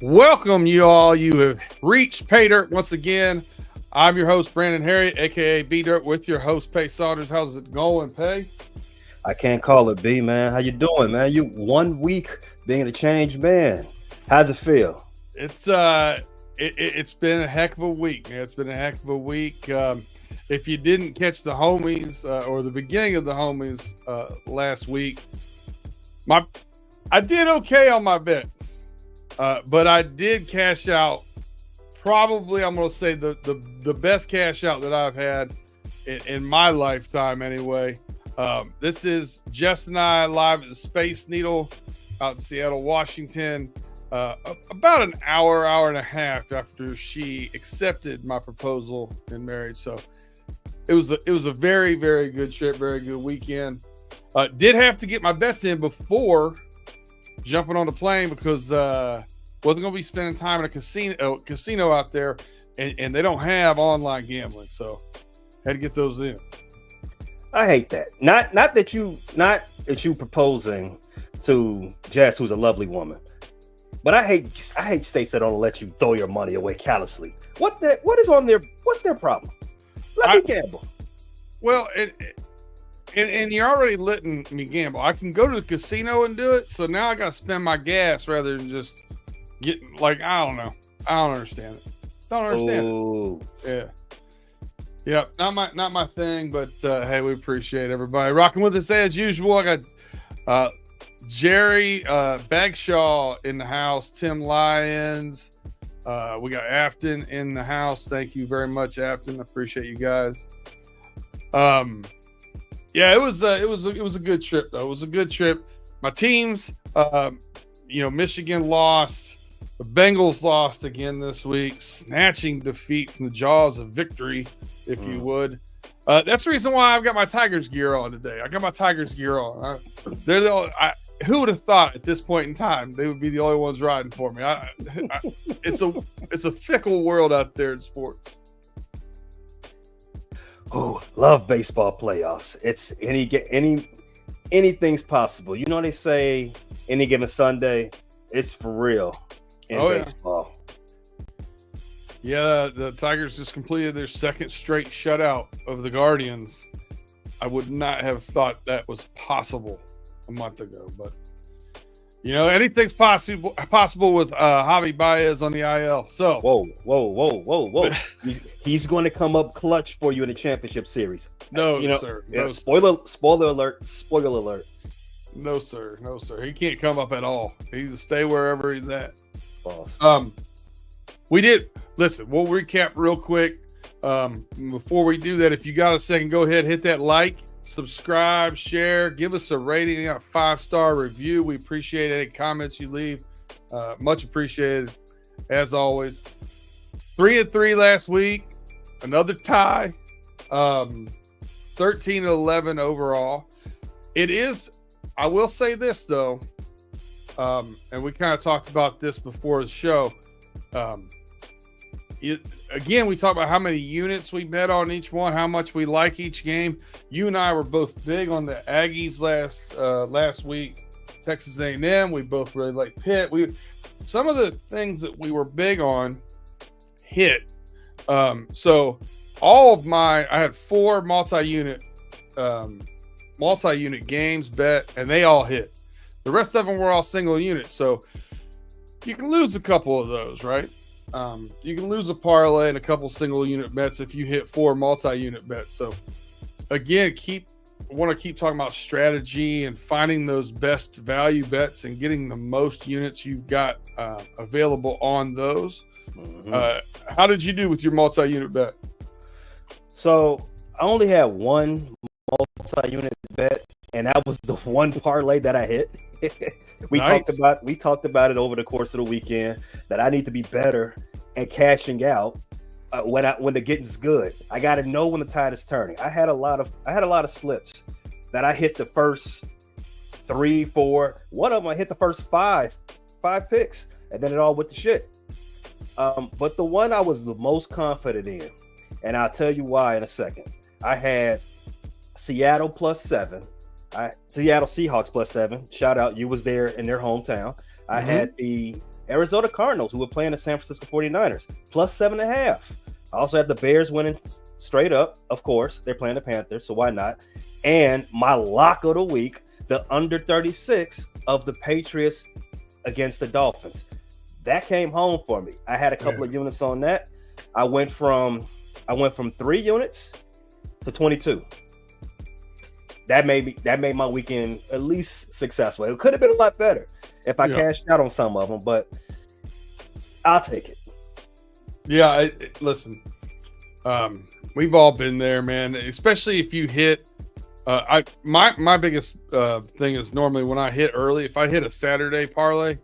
Welcome, you all. You have reached Pay Dirt once again. I'm your host, Brandon Herriott, aka B Dirt, with your host, Pay Saunders. How's it going, Pay? I can't call it B, man. How you doing, man? You 1 week being a changed man. How's it feel? It's been a heck of a week, man. It's been a heck of a week. If you didn't catch the homies or the beginning of the homies last week, I did okay on my bets, but I did cash out. Probably, I'm going to say the best cash out that I've had in my lifetime, anyway. This is Jess and I live at the Space Needle out in Seattle, Washington. About an hour and a half after she accepted my proposal in marriage. So it was a very, very good trip, very good weekend. Did have to get my bets in before jumping on the plane because wasn't going to be spending time in a casino out there, and they don't have online gambling, so had to get those in. I hate that. Not that you proposing to Jess, who's a lovely woman, but I hate states that don't let you throw your money away callously. What is on their? What's their problem? Let me gamble. Well, and you're already letting me gamble. I can go to the casino and do it, so now I got to spend my gas rather than just getting, like, I don't know. I don't understand it. Don't understand it. Yeah. Not my thing, but hey, we appreciate everybody rocking with us as usual. I got Jerry Bagshaw in the house, Tim Lyons. We got Afton in the house. Thank you very much, Afton. I appreciate you guys. Yeah, it was a good trip though. It was a good trip. My teams, Michigan lost. The Bengals lost again this week, snatching defeat from the jaws of victory, if you would. That's the reason why I've got my Tigers gear on today. I got my Tigers gear on. Who would have thought at this point in time they would be the only ones riding for me? It's a fickle world out there in sports. Oh, love baseball playoffs. It's anything's possible. You know they say any given Sunday, it's for real in baseball. Yeah, the Tigers just completed their second straight shutout of the Guardians. I would not have thought that was possible a month ago, but anything's possible with Javi Baez on the IL. So whoa. He's going to come up clutch for you in the championship series. No, sir. Yeah, spoiler alert. No, sir. He can't come up at all. He needs to stay wherever he's at. Awesome. We'll recap real quick. Before we do that, if you got a second, go ahead, hit that like, subscribe, share, give us a rating, a 5-star review. We appreciate any comments you leave. Much appreciated, as always. 3-3 last week, another tie. 13-11 overall. It is, I will say this though, and we kind of talked about this before the show. Again, we talk about how many units we bet on each one, how much we like each game. You and I were both big on the Aggies last week. Texas A&M, we both really like Pitt. Some of the things that we were big on hit. So I had 4 multi-unit games bet, and they all hit. The rest of them were all single units. So you can lose a couple of those, right? You can lose a parlay and a couple single unit bets if you hit 4 multi-unit bets. So again, want to keep talking about strategy and finding those best value bets and getting the most units you've got available on those. Mm-hmm. How did you do with your multi-unit bet? So I only had one multi-unit bet, and that was the one parlay that I hit. We talked about it over the course of the weekend that I need to be better at cashing out when the getting's good. I got to know when the tide is turning. I had a lot of slips that I hit the first 3, 4. One of them I hit the first five picks, and then it all went to shit. But the one I was the most confident in, and I'll tell you why in a second. I had Seattle +7. Seattle Seahawks +7. Shout out, you was there in their hometown. I had the Arizona Cardinals, who are playing the San Francisco 49ers, plus 7.5. I also have the Bears winning straight up. Of course, they're playing the Panthers, so why not? And my lock of the week, the under 36 of the Patriots against the Dolphins. That came home for me. I had a couple of units on that. I went from 3 units to 22. That made my weekend at least successful. It could have been a lot better if I cashed out on some of them, but I'll take it. Yeah, listen, we've all been there, man. Especially if you hit. My biggest thing is normally when I hit early. If I hit a Saturday parlay,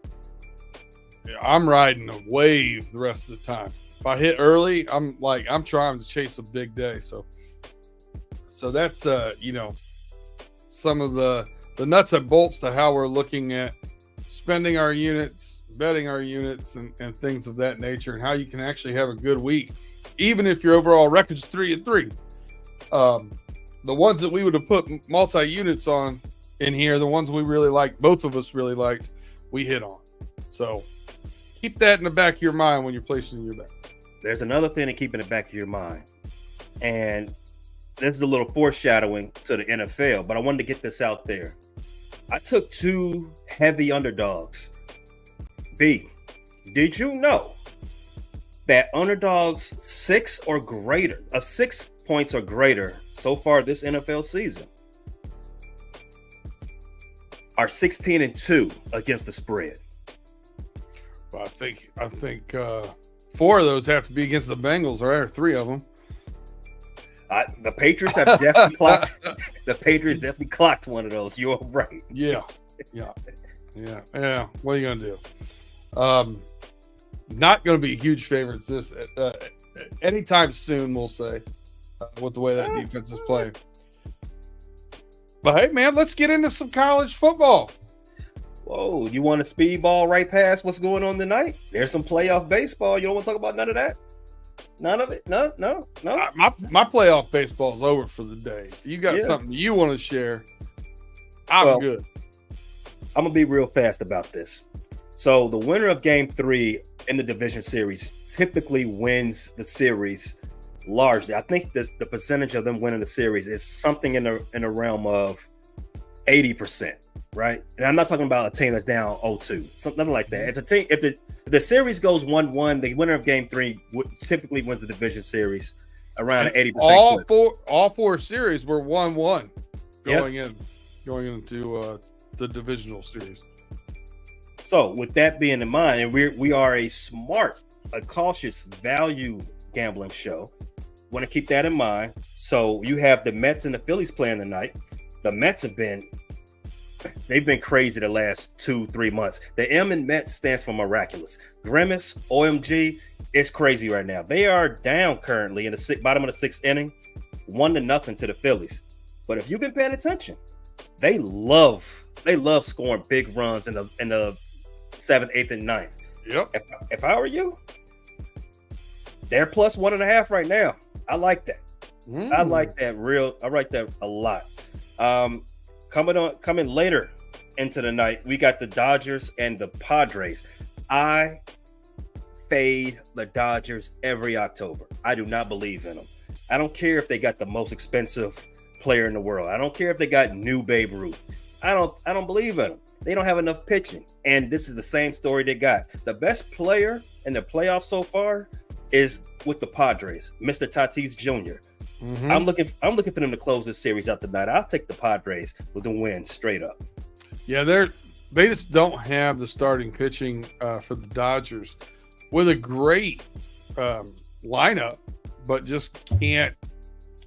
I'm riding a wave the rest of the time. If I hit early, I'm trying to chase a big day. So that's some of the nuts and bolts to how we're looking at spending our units, betting our units, and things of that nature, and how you can actually have a good week, even if your overall record's 3-3. The ones that we would have put multi-units on in here, the ones we really liked, both of us really liked, we hit on. So keep that in the back of your mind when you're placing your bet. There's another thing to keep in the back of your mind, and this is a little foreshadowing to the NFL, but I wanted to get this out there. I took 2 heavy underdogs. B, did you know that underdogs 6 points or greater so far this NFL season are 16-2 against the spread? Well, I think 4 of those have to be against the Bengals, right? Or 3 of them. The Patriots have definitely clocked. The Patriots definitely clocked one of those. You're right. Yeah. What are you gonna do? Not gonna be huge favorites this anytime soon. We'll say with the way that defense is playing. But hey, man, let's get into some college football. Whoa, you want to speedball right past what's going on tonight? There's some playoff baseball. You don't want to talk about none of that? None of it? No. My playoff baseball is over for the day. If you got something you want to share, I'm good. I'm going to be real fast about this. So the winner of Game 3 in the division series typically wins the series largely. I think the percentage of them winning the series is something in the realm of 80%, right? And I'm not talking about a team that's down 0-2, something like that. If the series goes 1-1, the winner of Game 3 typically wins the division series around an 80%. All 4 series were 1-1 going into the divisional series. So with that being in mind, and we are a cautious value gambling show. Want to keep that in mind. So you have the Mets and the Phillies playing tonight. The Mets they've been crazy the last 2-3 months. The M in Mets stands for miraculous. Grimace, OMG, it's crazy right now. They are down currently in the bottom of the 6th inning, 1-0 to the Phillies. But if you've been paying attention, they love scoring big runs in the 7th, 8th, and 9th. Yep. If I were you, they're plus 1.5 right now. I like that. I like that a lot. Coming later into the night, we got the Dodgers and the Padres. I fade the Dodgers every October. I do not believe in them. I don't care if they got the most expensive player in the world. I don't care if they got new Babe Ruth. I don't believe in them. They don't have enough pitching. And this is the same story they got. The best player in the playoffs so far is with the Padres, Mr. Tatis Jr. Mm-hmm. I'm looking for them to close this series out tonight. I'll take the Padres with the win straight up. Yeah, they just don't have the starting pitching for the Dodgers with a great lineup, but just can't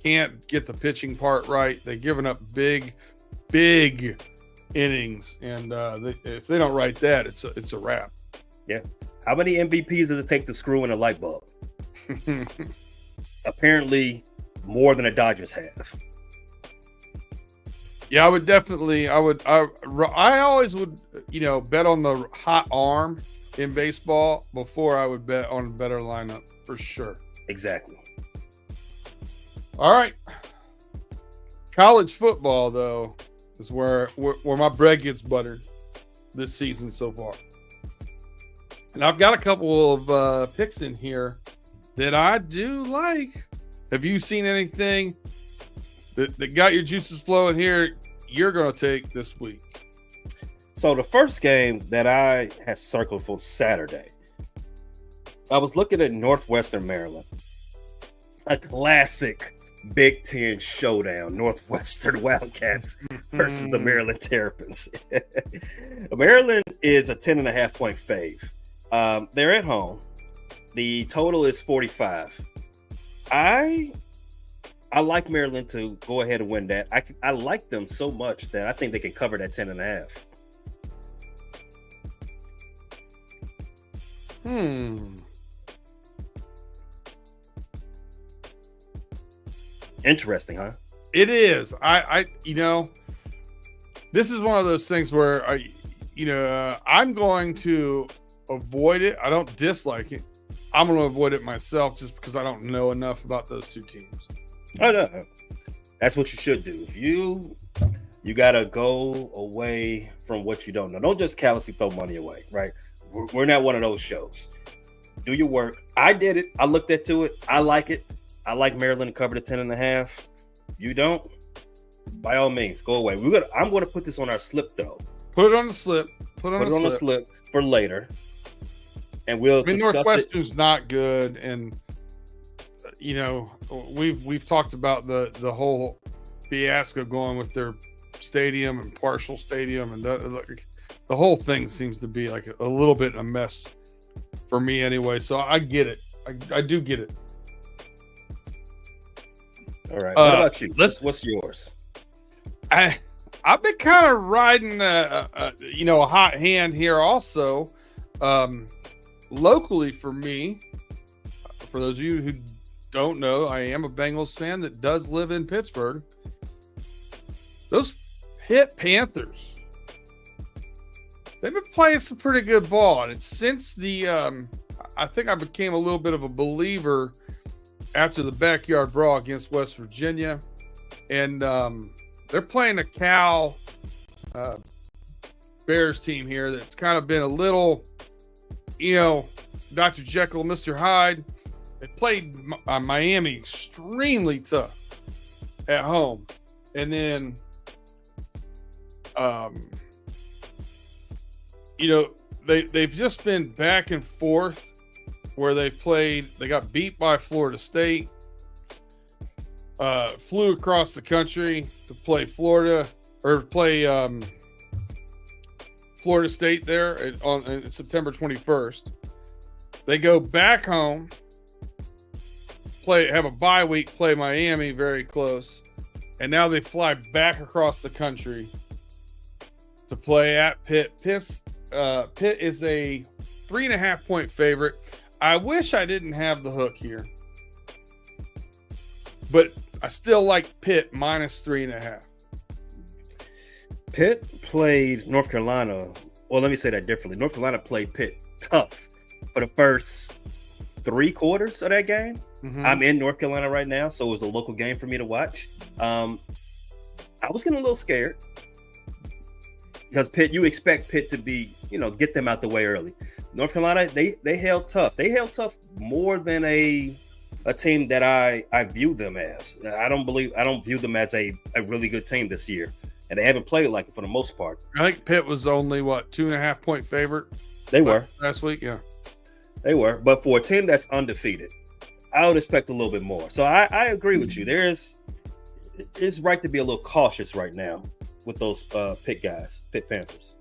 get the pitching part right. They've given up big innings, and if they don't write that, it's a wrap. Yeah. How many MVPs does it take to screw in a light bulb? Apparently more than the Dodgers have. Yeah, I always would, bet on the hot arm in baseball before I would bet on a better lineup for sure. Exactly. All right. College football, though, is where my bread gets buttered this season so far. And I've got a couple of picks in here that I do like. Have you seen anything that got your juices flowing here you're going to take this week? So the first game that I had circled for Saturday, I was looking at Northwestern Maryland, a classic Big Ten showdown, Northwestern Wildcats versus the Maryland Terrapins. Maryland is a 10.5-point fave. They're at home. The total is 45. I like Maryland to go ahead and win that. I like them so much that I think they can cover that 10.5. Interesting, huh? It is. I this is one of those things where I'm going to avoid it. I don't dislike it. I'm going to avoid it myself just because I don't know enough about those two teams. Oh no, that's what you should do. If you got to go away from what you don't know. Don't just callously throw money away, right? We're not one of those shows. Do your work. I did it. I looked into it. I like it. I like Maryland to cover the 10.5. You don't? By all means, go away. I'm going to put this on our slip, though. Put it on the slip. Put it on the slip for later. And we'll discuss Northwestern's not good, and we've talked about the whole fiasco going with their stadium and partial stadium, and the whole thing seems to be like a little bit a mess for me anyway. So I get it. I do get it. All right. What about you? What's yours? I've been kind of riding a hot hand here also. Locally for me, for those of you who don't know, I am a Bengals fan that does live in Pittsburgh. Those Pitt Panthers, they've been playing some pretty good ball, and it's since I think I became a little bit of a believer after the backyard brawl against West Virginia, and they're playing a Cal Bears team here that's kind of been a little, Dr. Jekyll, Mr. Hyde. They played Miami extremely tough at home, and then they've just been back and forth where they got beat by Florida State, flew across the country to play Florida State there on September 21st. They go back home, have a bye week, play Miami very close, and now they fly back across the country to play at Pitt. Pitt is a 3.5-point favorite. I wish I didn't have the hook here, but I still like Pitt minus 3.5. Pitt played North Carolina. Well, let me say that differently. North Carolina played Pitt tough for the first 3 quarters of that game. Mm-hmm. I'm in North Carolina right now, so it was a local game for me to watch. I was getting a little scared because Pitt, you expect Pitt to be, get them out the way early. North Carolina, they held tough. They held tough more than a team that I view them as. I don't view them as a really good team this year, and they haven't played like it for the most part. I think Pitt was only 2.5-point favorite. They were last week, yeah. They were, but for a team that's undefeated, I would expect a little bit more. So I agree with you. It's right to be a little cautious right now with those Pitt Panthers.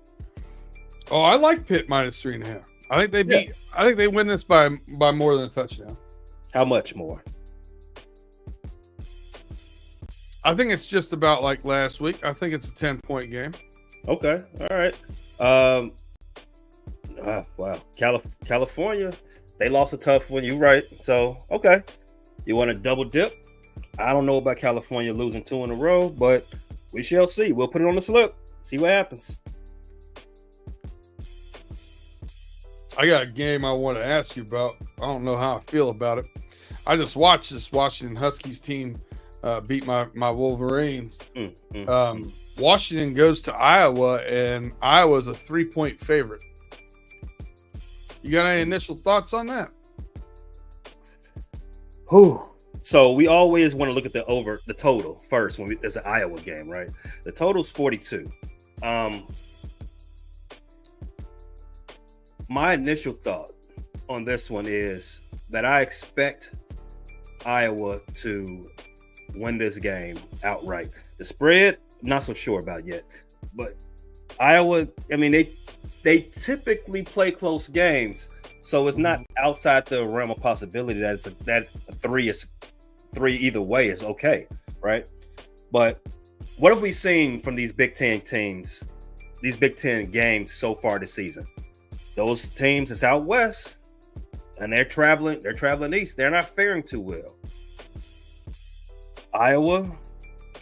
Oh, I like Pitt minus 3.5. I think they win this by more than a touchdown. How much more? I think it's just about like last week. I think it's a 10-point game. Okay. All right. Wow. California, they lost a tough one. You're right. So, okay. You want to double dip? I don't know about California losing 2 in a row, but we shall see. We'll put it on the slip. See what happens. I got a game I want to ask you about. I don't know how I feel about it. I just watched this Washington Huskies team beat my Wolverines. Washington goes to Iowa, and Iowa's a 3-point favorite. You got any initial thoughts on that? Whew. So we always want to look at the total first when it's an Iowa game, right? The total's 42. My initial thought on this one is that I expect Iowa to win this game outright. The spread, not so sure about yet, but Iowa, I mean, they typically play close games, so it's not outside the realm of possibility that that three either way is okay, right? But what have we seen from these Big Ten teams, these Big Ten games so far this season? Those teams is out west, and they're traveling east. They're not faring too well. Iowa,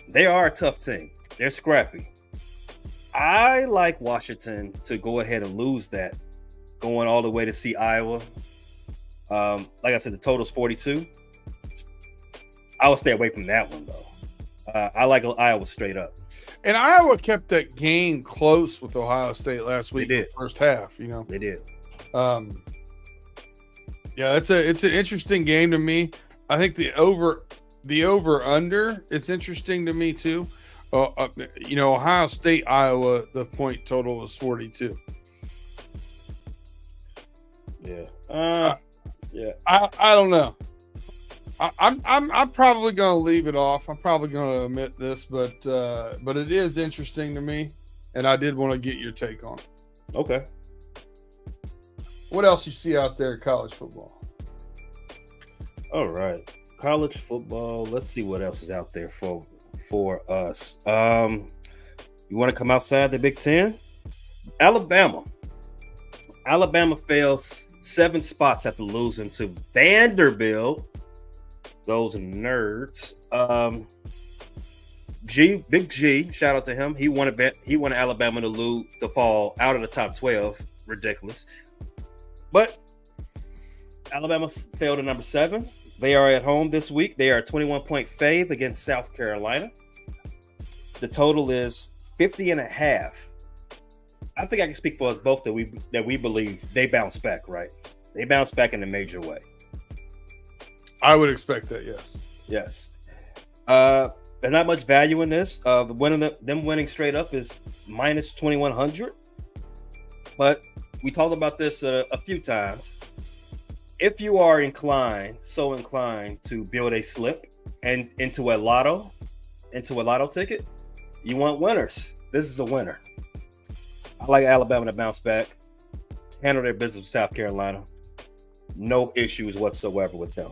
they are a tough team. They're scrappy. I like Washington to go ahead and lose that, going all the way to see Iowa. Like I said, the total's 42. I would stay away from that one, though. I like Iowa straight up. And Iowa kept that game close with Ohio State last week in the first half, you know. They did. Yeah, it's an interesting game to me. I think the over under, it's interesting to me too. You know, Ohio State, Iowa, the point total was 42. Yeah. Yeah. I don't know. I'm probably going to leave it off. I'm probably going to omit this, but it is interesting to me, and I did want to get your take on it. Okay. What else you see out there in college football? All right, college football. Let's see what else is out there for us. You want to come outside the Big Ten? Alabama fell 7 spots after losing to Vanderbilt. Those nerds. Big G, shout out to him. He wanted Alabama to fall out of the top 12. Ridiculous. But Alabama fell to number 7. They are at home this week. They are a 21-point fave against South Carolina. The total is 50.5. I think I can speak for us both that we believe they bounce back, right? They bounce back in a major way. I would expect that, yes. Yes. There's not much value in this. Them winning straight up is minus 2,100. But we talked about this a few times. If you are so inclined to build a slip and into a lotto ticket, you want winners. This is a winner. I like Alabama to bounce back, handle their business with South Carolina. No issues whatsoever with them.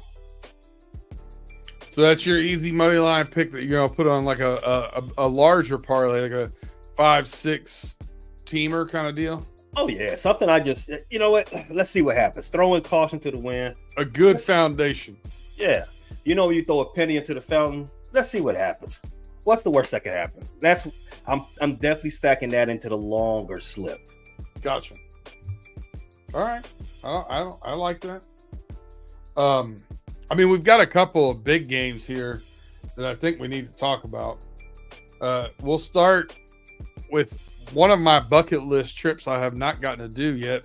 So that's your easy money line pick that you're gonna put on like a larger parlay, like a 5-6 teamer kind of deal. Oh yeah, something I just, you know what? Let's see what happens. Throwing caution to the wind. A good foundation. Yeah, you know, you throw a penny into the fountain. Let's see what happens. What's the worst that could happen? I'm definitely stacking that into the longer slip. Gotcha. All right, I like that. I mean, we've got a couple of big games here that I think we need to talk about. We'll start with one of my bucket list trips I have not gotten to do yet.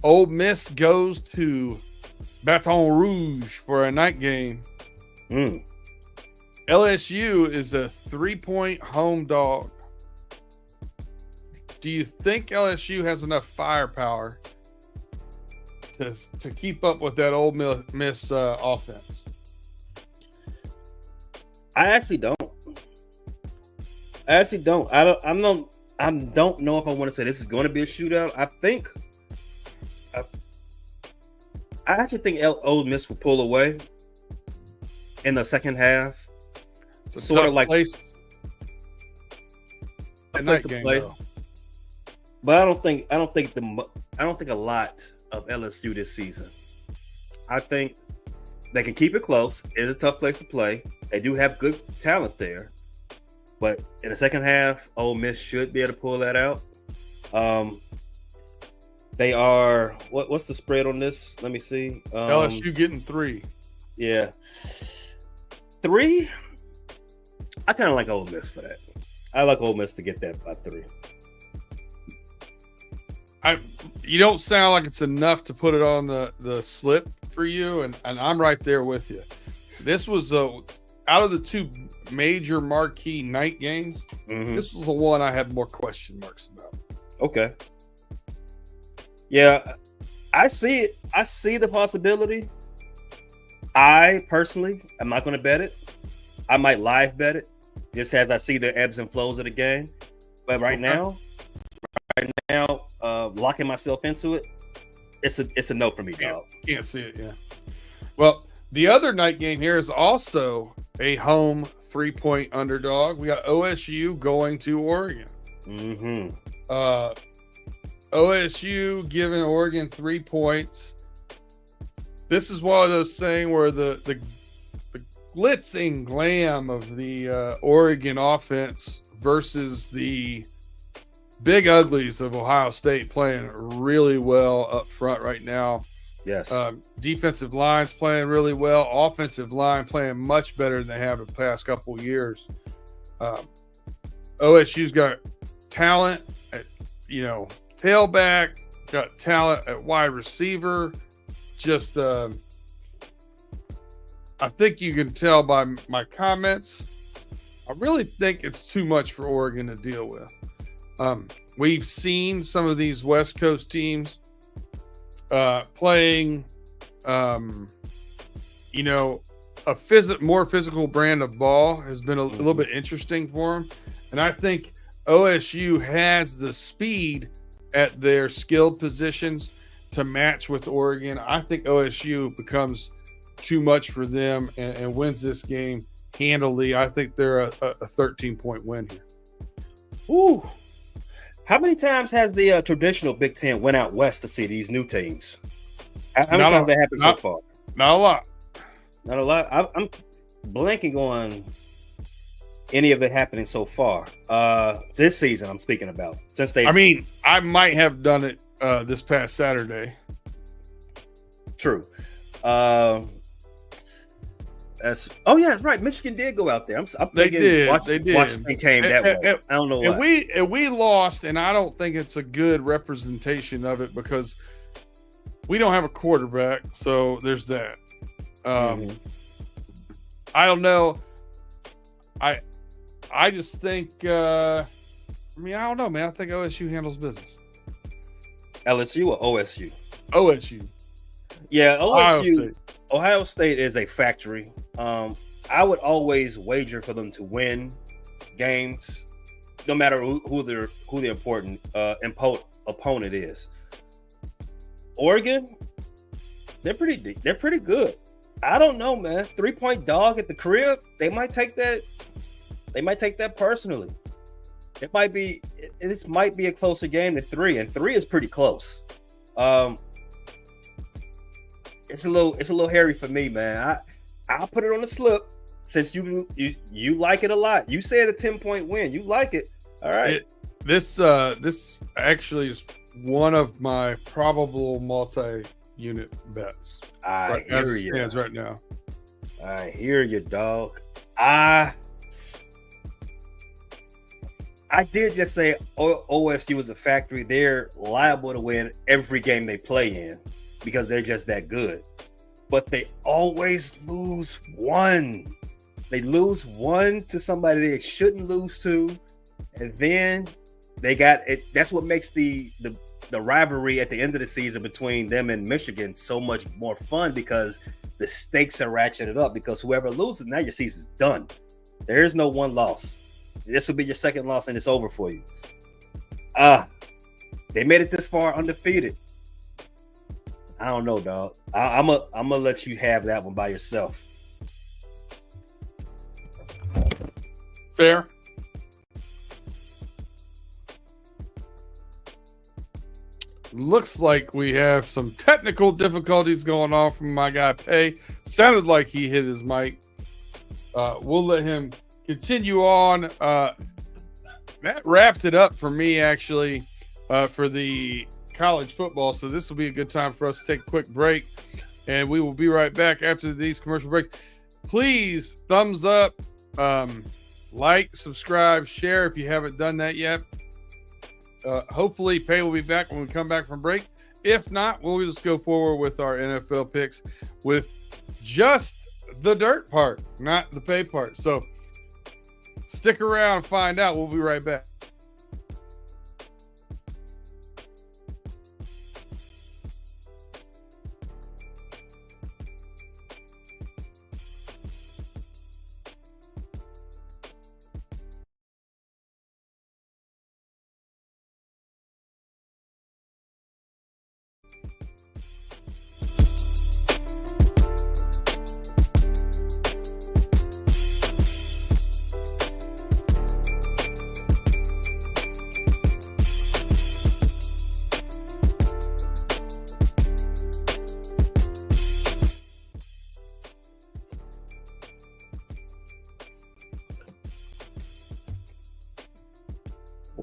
Ole Miss goes to Baton Rouge for a night game. LSU is a 3-point home dog. Do you think LSU has enough firepower to keep up with that Ole Miss offense? I actually don't. I don't know if I want to say this is going to be a shootout. I actually think Ole Miss will pull away in the second half. Sort of like place to play. Though. But I don't think a lot of LSU this season. I think they can keep it close. It is a tough place to play. They do have good talent there. But in the second half, Ole Miss should be able to pull that out. They are what's the spread on this? Let me see. LSU getting 3. Yeah. 3? I kind of like Ole Miss for that. I like Ole Miss to get that by 3. You don't sound like it's enough to put it on the slip for you, and I'm right there with you. This was out of the two major marquee night games. This was the one I had more question marks about. Okay. Yeah, I see it. I see the possibility. I personally am not going to bet it. I might live bet it, just as I see the ebbs and flows of the game. But right now, locking myself into it, it's a no for me, dog. Can't see it. Yeah. Well, the other night game here is also a home 3-point underdog. We got OSU going to Oregon. OSU giving Oregon 3 points. This is one of those things where the glitz and glam of the Oregon offense versus the big uglies of Ohio State playing really well up front right now. Yes. Defensive line's playing really well. Offensive line playing much better than they have the past couple of years. OSU's got talent at, tailback, got talent at wide receiver. Just, I think you can tell by my comments, I really think it's too much for Oregon to deal with. We've seen some of these West Coast teams playing, more physical brand of ball has been a little bit interesting for them. And I think OSU has the speed at their skilled positions to match with Oregon. I think OSU becomes too much for them and wins this game handily. I think they're a 13-point win here. Ooh. How many times has the traditional Big Ten went out west to see these new teams? How many times that happened so far? Not a lot. Not a lot. I'm blanking on any of it happening so far. This season I'm speaking about. I might have done it this past Saturday. True. That's right. Michigan did go out there. I'm thinking Washington came that way. I don't know why. And we lost, and I don't think it's a good representation of it because we don't have a quarterback. So there's that. I don't know. I just think. I don't know, man. I think OSU handles business. LSU or OSU? OSU. Yeah, OSU. Ohio State is a factory. I would always wager for them to win games, no matter who their important opponent is. Oregon, they're pretty good. I don't know, man. 3-point dog at the crib. They might take that. They might take that personally. It might be. This might be a closer game than 3, and 3 is pretty close. It's a little hairy for me, man. I'll put it on the slip since you like it a lot. You said a 10-point win. You like it. All right. This actually is one of my probable multi-unit bets. As it stands right now. I hear you, dog. I did just say OSU is a factory. They're liable to win every game they play in because they're just that good. But they always lose one. They lose one to somebody they shouldn't lose to. And then they got it. That's what makes the rivalry at the end of the season between them and Michigan so much more fun because the stakes are ratcheted up because whoever loses, now your season's done. There is no one loss. This will be your second loss and it's over for you. They made it this far undefeated. I don't know, dog. I'm gonna let you have that one by yourself. Fair. Looks like we have some technical difficulties going on from my guy Pay. Sounded like he hit his mic. We'll let him continue on. That wrapped it up for me, actually, for the college football. So this will be a good time for us to take a quick break, and we will be right back after these commercial breaks. Please thumbs up, like, subscribe, share if you haven't done that yet. Hopefully, Pay will be back when we come back from break. If not, we'll just go forward with our NFL picks with just the dirt part, not the Pay part. So stick around and find out. We'll be right back.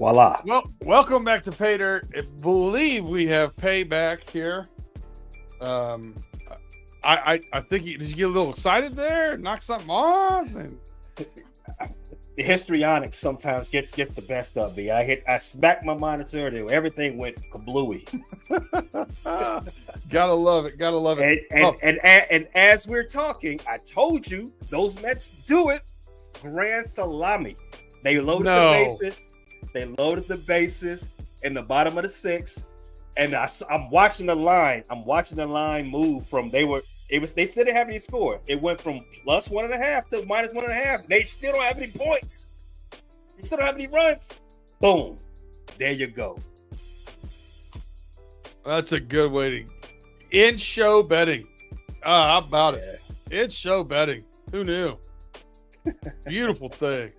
Voila. Well, welcome back to Pay Dirt. I believe we have Pay back here. I think did you get a little excited there? Knock something off? And... The histrionics sometimes gets the best of me. I smacked my monitor and everything went kablooey. Gotta love it. Gotta love it. And as we're talking, I told you those Mets do it. Grand salami. They loaded the bases. They loaded the bases in the bottom of the sixth, and I'm watching the line. I'm watching the line move from they still didn't have any score. It went from plus 1.5 to minus 1.5. They still don't have any points. They still don't have any runs. Boom. There you go. That's a good way to in show betting. How about it? In show betting. Who knew? Beautiful thing.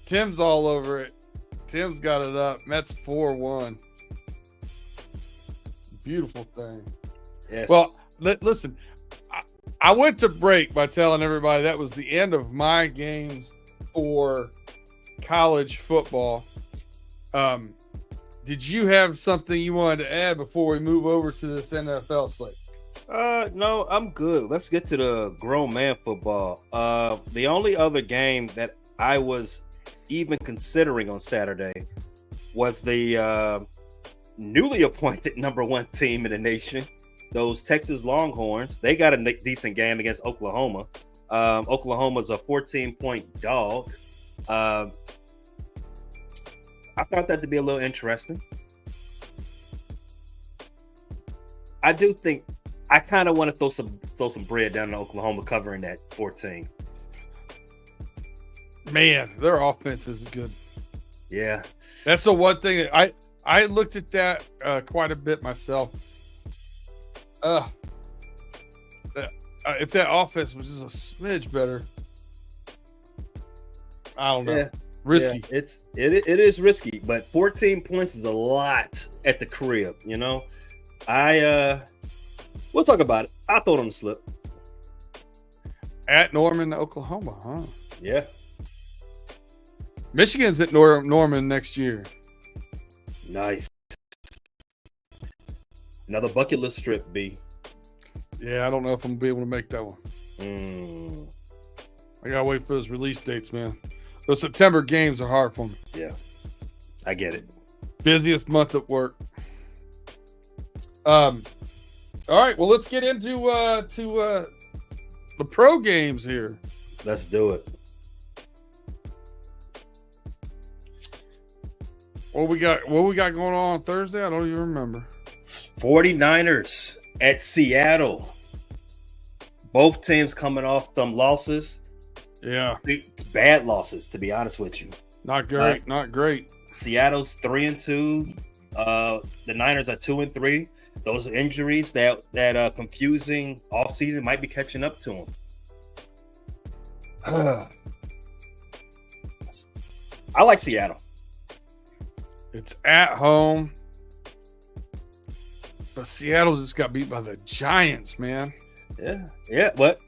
Tim's all over it. Tim's got it up. Mets 4-1. Beautiful thing. Yes. Well, listen, I went to break by telling everybody that was the end of my games for college football. Did you have something you wanted to add before we move over to this NFL slate? No, I'm good. Let's get to the grown man football. The only other game that I was even considering on Saturday was the newly appointed number one team in the nation, those Texas Longhorns. They got a decent game against Oklahoma. Oklahoma's a 14-point dog. I found that to be a little interesting. I do think I kind of want to throw some bread down in Oklahoma covering that 14. Man, their offense is good. Yeah, that's the one thing I looked at that quite a bit myself. If that offense was just a smidge better, I don't know. Yeah. Risky. Yeah, it is risky, but 14 points is a lot at the crib. You know, we'll talk about it. I'll throw it on the slip. At Norman, Oklahoma, huh? Yeah. Michigan's at Norman next year. Nice. Another bucket list trip, B. Yeah, I don't know if I'm gonna be able to make that one. I gotta wait for those release dates, man. Those September games are hard for me. Yeah, I get it. Busiest month at work. All right, well, let's get into the pro games here. Let's do it. What we got going on Thursday? I don't even remember. 49ers at Seattle. Both teams coming off some losses. Yeah. Bad losses, to be honest with you. Not great. Not great. Seattle's 3-2. The Niners are 2-3. Those injuries that confusing offseason might be catching up to them. I like Seattle. It's at home. But Seattle just got beat by the Giants, man. Yeah, but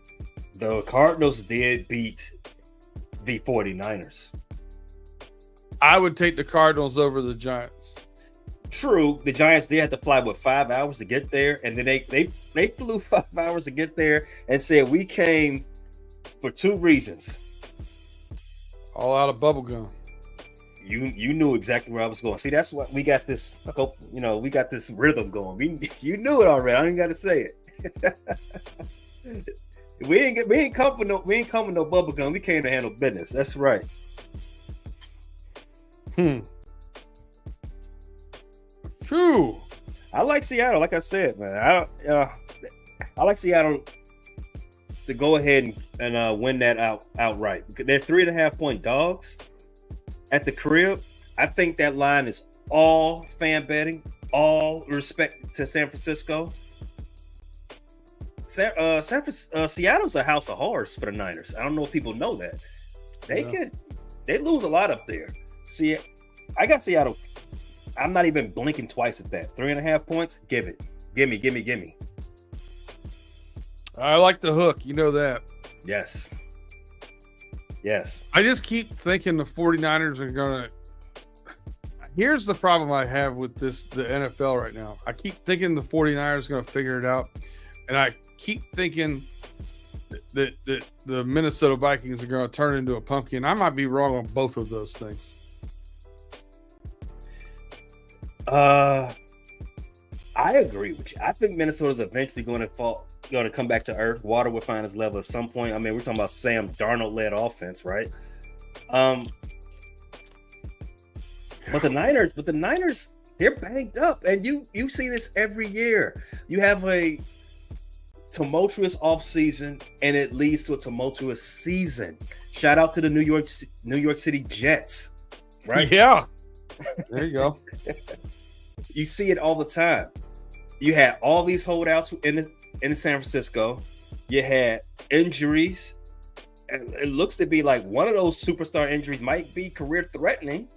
the Cardinals did beat the 49ers. I would take the Cardinals over the Giants. True, the Giants did have to fly 5 hours to get there, and then they flew 5 hours to get there and said we came for 2 reasons. All out of bubble gum. You knew exactly where I was going. See, that's what we got this. We got this rhythm going. You knew it already. I don't even got to say it. we ain't come with no bubble gum. We came to handle business. That's right. True. I like Seattle. Like I said, man, I like Seattle to go ahead and win that outright. They're 3.5-point dogs at the crib. I think that line is all fan betting, all respect to San Francisco. Seattle's a house of horrors for the Niners. I don't know if people know that. They lose a lot up there. See, I got Seattle. I'm not even blinking twice at that. 3.5 points. Give it. Give me. I like the hook. You know that. Yes. I just keep thinking the 49ers are going to. Here's the problem I have with the NFL right now. I keep thinking the 49ers are going to figure it out. And I keep thinking that the Minnesota Vikings are going to turn into a pumpkin. I might be wrong on both of those things. I agree with you. I think Minnesota's eventually going to come back to earth. Water will find its level at some point. I mean, we're talking about Sam Darnold-led offense, right? But the Niners, they're banged up, and you see this every year. You have a tumultuous offseason, and it leads to a tumultuous season. Shout out to the New York City Jets, right? Yeah, there you go. You see it all the time. You had all these holdouts in San Francisco. You had injuries. And it looks to be like one of those superstar injuries might be career threatening.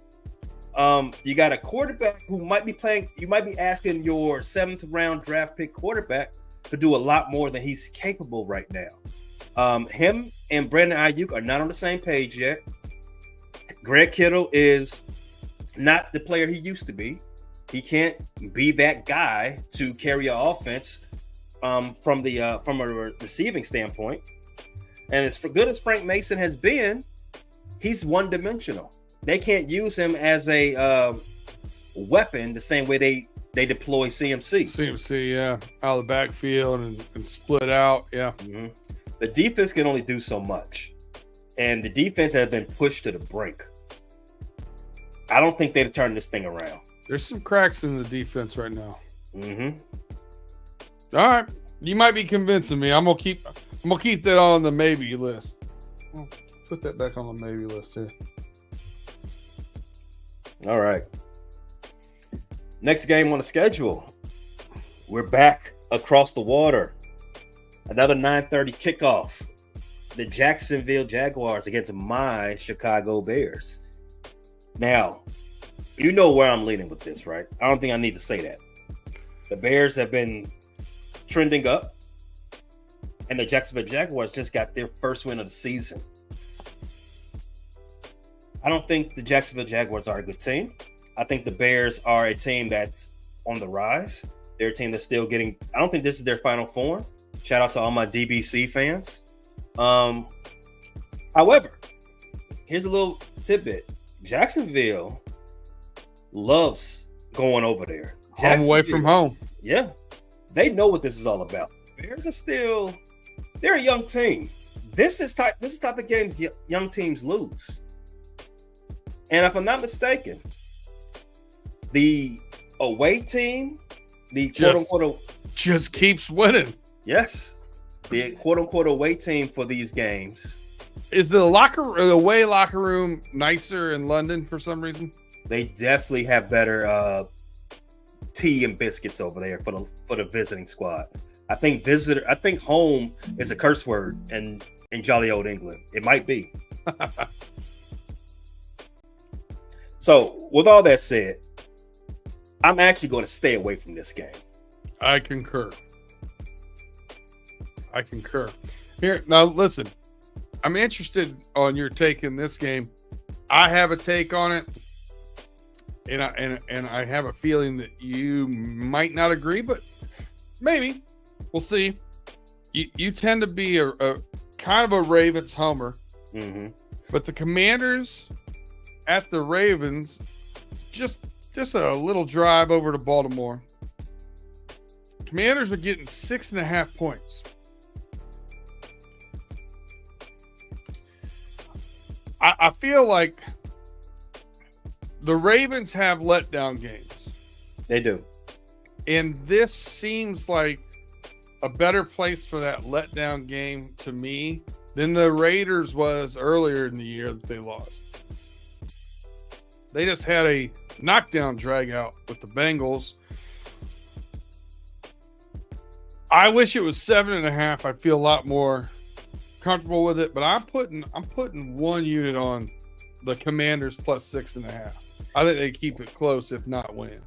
You got a quarterback who might be playing. You might be asking your 7th round draft pick quarterback to do a lot more than he's capable right now. Him and Brandon Ayuk are not on the same page yet. Greg Kittle is not the player he used to be. He can't be that guy to carry an offense from a receiving standpoint. And as good as Frank Mason has been, he's one-dimensional. They can't use him as a weapon the same way they deploy CMC. CMC, yeah, out of the backfield and split out, yeah. Mm-hmm. The defense can only do so much, and the defense has been pushed to the brink. I don't think they'd turn this thing around. There's some cracks in the defense right now. Mm-hmm. All right, you might be convincing me. I'm gonna keep that on the maybe list. I'll put that back on the maybe list here. All right. Next game on the schedule. We're back across the water. Another 9:30 kickoff. The Jacksonville Jaguars against my Chicago Bears. Now, you know where I'm leaning with this, right? I don't think I need to say that. The Bears have been trending up, and the Jacksonville Jaguars just got their first win of the season. I don't think the Jacksonville Jaguars are a good team. I think the Bears are a team that's on the rise. They're a team that's still getting – I don't think this is their final form. Shout out to all my DBC fans. However, here's a little tidbit. Jacksonville loves going over there. Home away from home. Yeah. They know what this is all about. Bears are still – they're a young team. This is type of games young teams lose. And if I'm not mistaken, the away team, the quote-unquote – just keeps winning. Yes. The quote-unquote away team for these games. Is the away locker room nicer in London for some reason? They definitely have better tea and biscuits over there for the visiting squad. I think home is a curse word in jolly old England. It might be. So, with all that said, I'm actually going to stay away from this game. I concur. Here, now listen, I'm interested on your take in this game. I have a take on it, and I have a feeling that you might not agree, but maybe we'll see. You tend to be a kind of a Ravens homer, mm-hmm. but the Commanders at the Ravens, just a little drive over to Baltimore. Commanders are getting 6.5 points. I feel like the Ravens have letdown games. They do. And this seems like a better place for that letdown game to me than the Raiders was earlier in the year that they lost. They just had a knockdown drag out with the Bengals. I wish it was 7.5. I'd feel a lot more comfortable with it, but I'm putting 1 unit on the Commanders plus 6.5. I think they keep it close, if not win.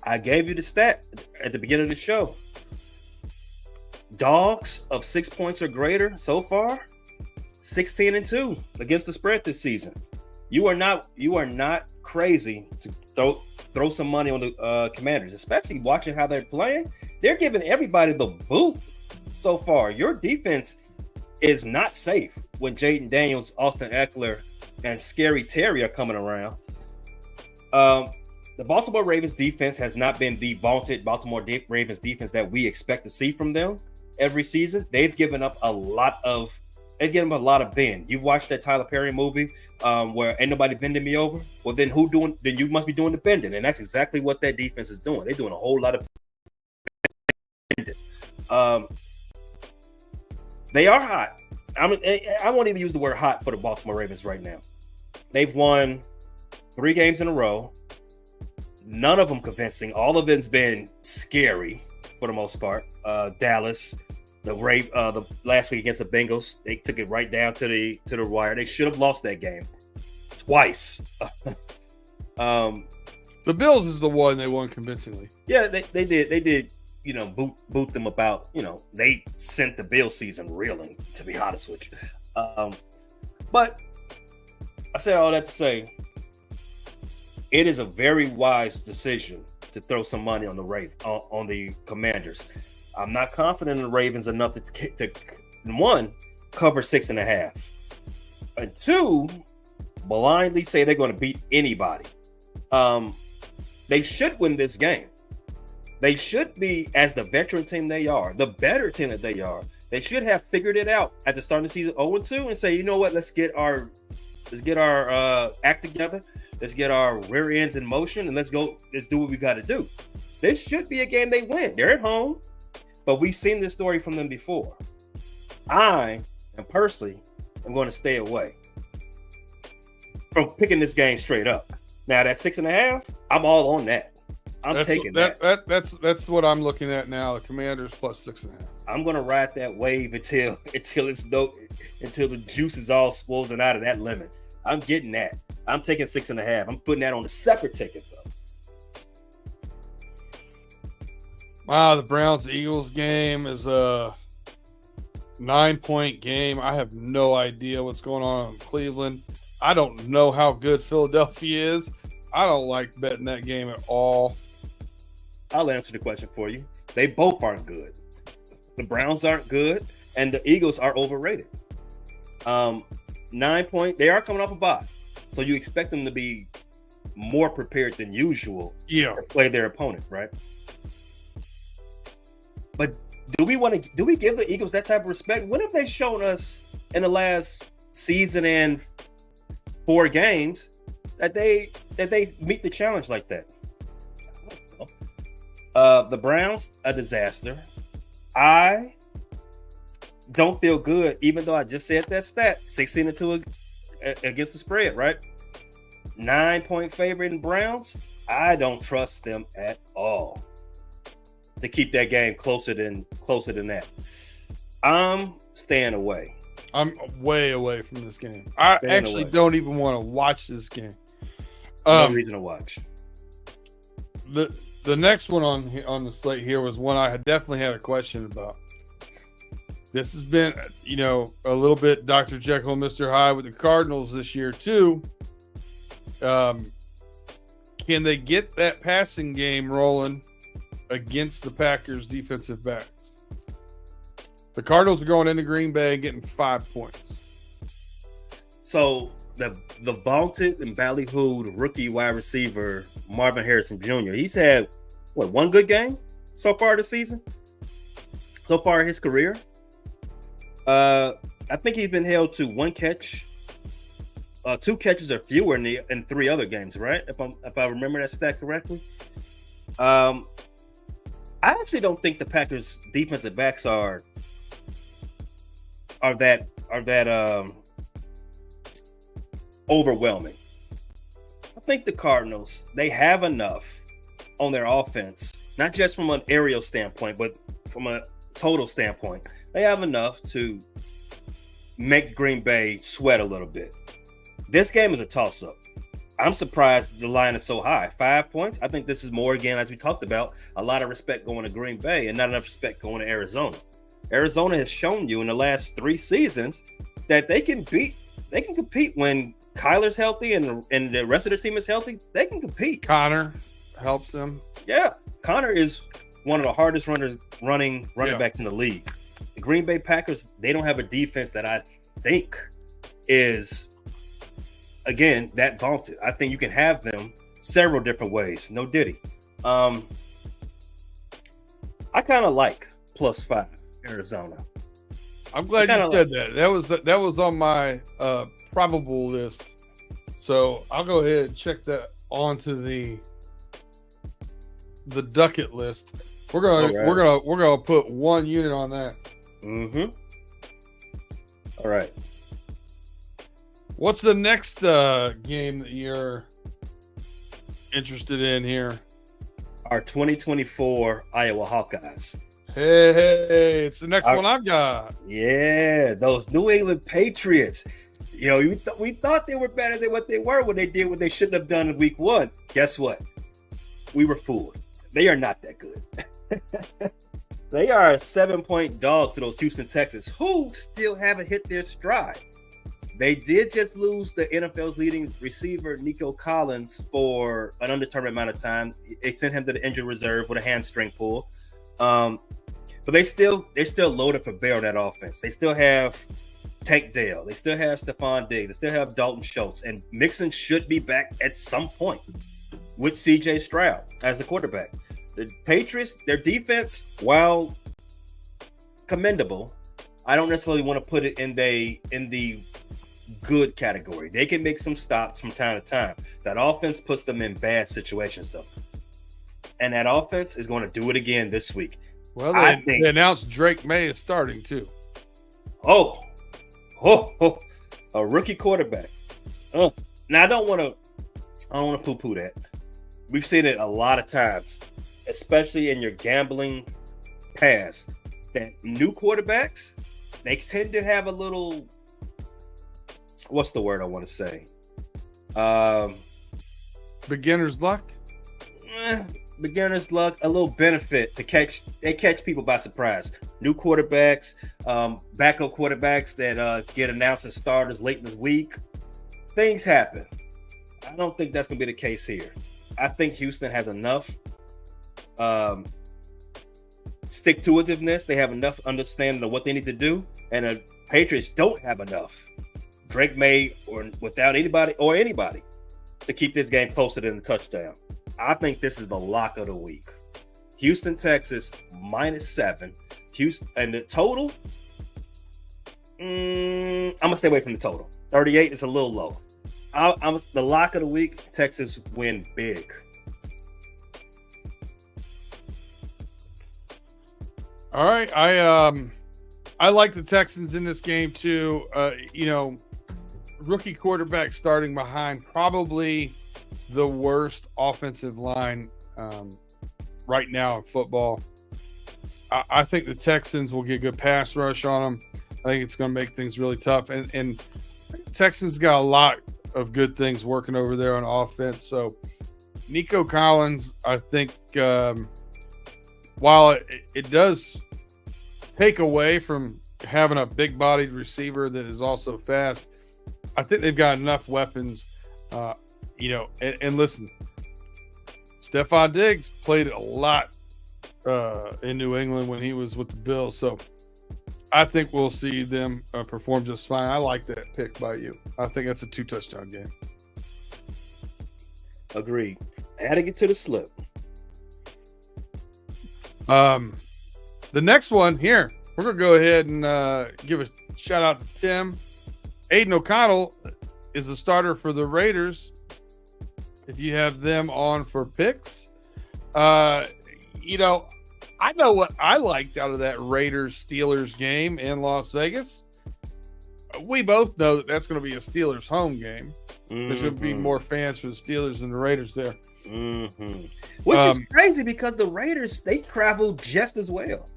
I gave you the stat at the beginning of the show. Dogs of 6 points or greater so far, 16-2 against the spread this season. You are not crazy to throw some money on the Commanders, especially watching how they're playing. They're giving everybody the boot so far. Your defense is not safe when Jaden Daniels, Austin Eckler, and Scary Terry are coming around. The Baltimore Ravens defense has not been the vaunted Baltimore Ravens defense that we expect to see from them every season. They've given up a lot of bend. You've watched that Tyler Perry movie where ain't nobody bending me over. Well, then then you must be doing the bending, and that's exactly what that defense is doing. They're doing a whole lot of bending. They are hot. I won't even use the word hot for the Baltimore Ravens right now. They've won 3 games in a row. None of them convincing. All of them's been scary for the most part. Dallas, the last week against the Bengals, they took it right down to the wire. They should have lost that game twice. The Bills is the one they won convincingly. Yeah, they did. They did. Boot them about. They sent the Bills season reeling. To be honest with you, but I said all that to say, it is a very wise decision to throw some money on the Commanders. I'm not confident in the Ravens enough to one, cover 6.5, and 2, blindly say they're going to beat anybody. They should win this game. They should be, as the veteran team they are, the better team that they are. They should have figured it out at the start of the season 0-2 and say, you know what, let's get our act together. Let's get our rear ends in motion and let's do what we got to do. This should be a game they win. They're at home, but we've seen this story from them before. I am personally going to stay away from picking this game straight up. Now that 6.5, I'm all on that. That's taking that. That's what I'm looking at now. The Commanders plus 6.5. I'm gonna ride that wave until the juice is all swollen out of that lemon. I'm getting that. I'm taking 6.5. I'm putting that on a separate ticket though. Wow, the Browns-Eagles game is a 9-point game. I have no idea what's going on in Cleveland. I don't know how good Philadelphia is. I don't like betting that game at all. I'll answer the question for you. They both aren't good. The Browns aren't good, and the Eagles are overrated. 9-point. They are coming off a bye, so you expect them to be more prepared than usual to play their opponent, right? But do we give the Eagles that type of respect? What have they shown us in the last season and 4 games that they meet the challenge like that? The Browns, a disaster. I don't feel good, even though I just said that stat, 16-2 against the spread, right? 9-point favorite in Browns. I don't trust them at all to keep that game closer than that. I'm staying away. I'm way away from this game. I actually don't even want to watch this game. No reason to watch. The next one on the slate here was one I definitely had a question about. This has been, a little bit Dr. Jekyll and Mr. Hyde with the Cardinals this year too. Can they get that passing game rolling against the Packers defensive backs? The Cardinals are going into Green Bay and getting 5 points. So the vaunted and ballyhooed rookie wide receiver Marvin Harrison Jr. He's had one good game so far this season, so far in his career. I think he's been held to one catch, 2 catches or fewer in 3 other games, right? If I remember that stat correctly. I actually don't think the Packers defensive backs are that overwhelming. I think the Cardinals, they have enough on their offense, not just from an aerial standpoint, but from a total standpoint. They have enough to make Green Bay sweat a little bit. This game is a toss-up. I'm surprised the line is so high. 5 points. I think this is more, again, as we talked about, a lot of respect going to Green Bay and not enough respect going to Arizona. Arizona has shown you in the last 3 seasons that they can compete when Kyler's healthy and the rest of the team is healthy. They can compete. Connor helps them. Yeah. Connor is one of the hardest running backs in the league. The Green Bay Packers, they don't have a defense that I think is, again, that vaunted. I think you can have them several different ways. No diddy. I kind of like +5 Arizona. I'm glad you said that. That was on my probable list. So I'll go ahead and check that onto the Ducket list. We're gonna put 1 unit on that. Mm-hmm. All right. What's the next game that you're interested in here? Our 2024 Iowa Hawkeyes. Hey, it's the next one I've got. Yeah, those New England Patriots. You know, we thought they were better than what they were when they did what they shouldn't have done in week 1. Guess what? We were fooled. They are not that good. They are a 7-point dog to those Houston Texans, who still haven't hit their stride. They did just lose the NFL's leading receiver, Nico Collins, for an undetermined amount of time. It sent him to the injured reserve with a hamstring pull. But they're still loaded for bear on that offense. They still have Tank Dell. They still have Stephon Diggs. They still have Dalton Schultz. And Mixon should be back at some point with C.J. Stroud as the quarterback. The Patriots, their defense, while commendable, I don't necessarily want to put it in the good category. They can make some stops from time to time. That offense puts them in bad situations, though. And that offense is going to do it again this week. Well, they announced Drake May is starting, too. Oh, a rookie quarterback. Now, I don't want to poo-poo that. We've seen it a lot of times, especially in your gambling past, that new quarterbacks, they tend to have a little, what's the word I want to say? Beginner's luck? Beginner's luck, a little benefit to catch people by surprise. New quarterbacks, backup quarterbacks that get announced as starters late in this week. Things happen. I don't think that's going to be the case here. I think Houston has enough stick-to-itiveness. They have enough understanding of what they need to do, and the Patriots don't have enough. Drake May or without anybody to keep this game closer than a touchdown. I think this is the lock of the week. Houston, Texas, -7. Houston, and the total, I'm going to stay away from the total. 38 is a little low. The lock of the week, Texas win big. All right. I like the Texans in this game too. Rookie quarterback starting behind probably the worst offensive line right now in football. I think the Texans will get good pass rush on them. I think it's going to make things really tough. And Texans got a lot of good things working over there on offense. So Nico Collins, I think, while it does take away from having a big-bodied receiver that is also fast, I think they've got enough weapons. And listen, Stephon Diggs played a lot in New England when he was with the Bills. So I think we'll see them perform just fine. I like that pick by you. I think that's a 2-touchdown game. Agreed. I had to get to the slip. The next one here, we're going to go ahead and give a shout out to Tim. Aiden O'Connell is the starter for the Raiders. If you have them on for picks, I know what I liked out of that Raiders-Steelers game in Las Vegas. We both know that that's going to be a Steelers home game. Mm-hmm. There's going to be more fans for the Steelers than the Raiders there. Mm-hmm. Which is crazy because the Raiders, they travel just as well.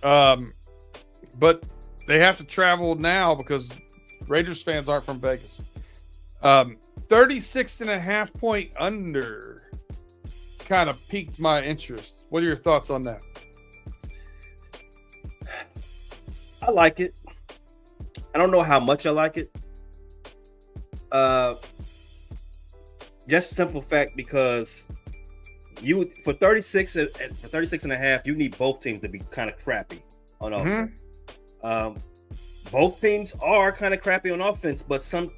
But they have to travel now because Raiders fans aren't from Vegas. 36.5 point under kind of piqued my interest. What are your thoughts on that? I like it. I don't know how much I like it. Just simple fact because you for 36 and a half, you need both teams to be kind of crappy on offense. Both teams are kind of crappy on offense, but some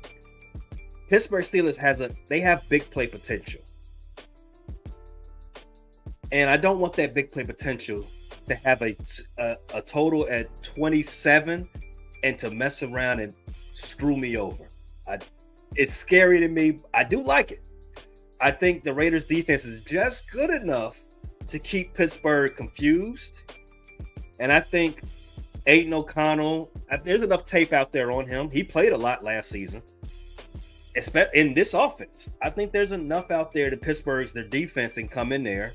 Pittsburgh Steelers have big play potential. And I don't want that big play potential to have a total at 27 and to mess around and screw me over. It's scary to me. I do like it. I think the Raiders defense is just good enough to keep Pittsburgh confused. And I think Aiden O'Connell, there's enough tape out there on him. He played a lot last season, especially in this offense. I think there's enough out there to their defense can come in there